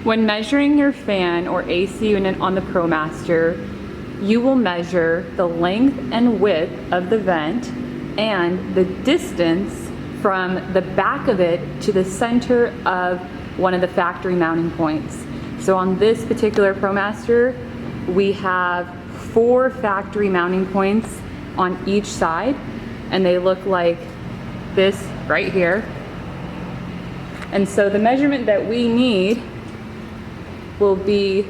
When measuring your fan or AC unit on the Promaster, you will measure the length and width of the vent and the distance from the back of it to the center of one of the factory mounting points. So on this particular Promaster, we have 4 factory mounting points on each side, and they look like this right here. And so the measurement that we need will be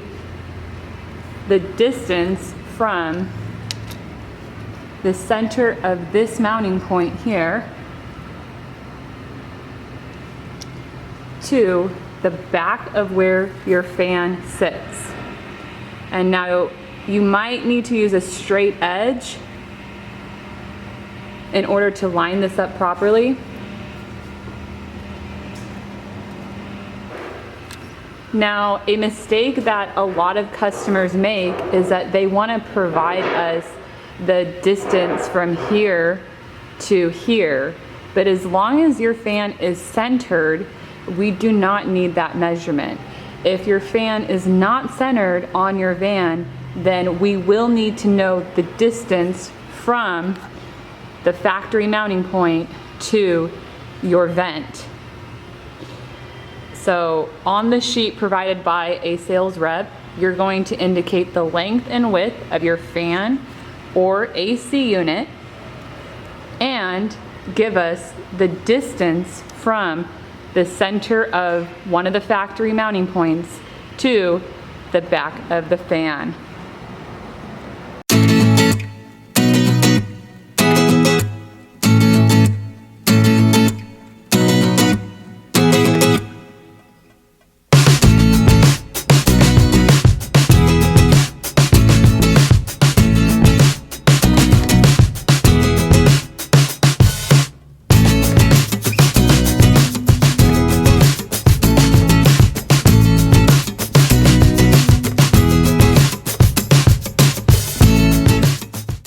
the distance from the center of this mounting point here to the back of where your fan sits. And now you might need to use a straight edge in order to line this up properly. Now, a mistake that a lot of customers make is that they want to provide us the distance from here to here, but as long as your fan is centered, we do not need that measurement. If your fan is not centered on your van, then we will need to know the distance from the factory mounting point to your vent. So on the sheet provided by a sales rep, you're going to indicate the length and width of your fan or AC unit and give us the distance from the center of one of the factory mounting points to the back of the fan.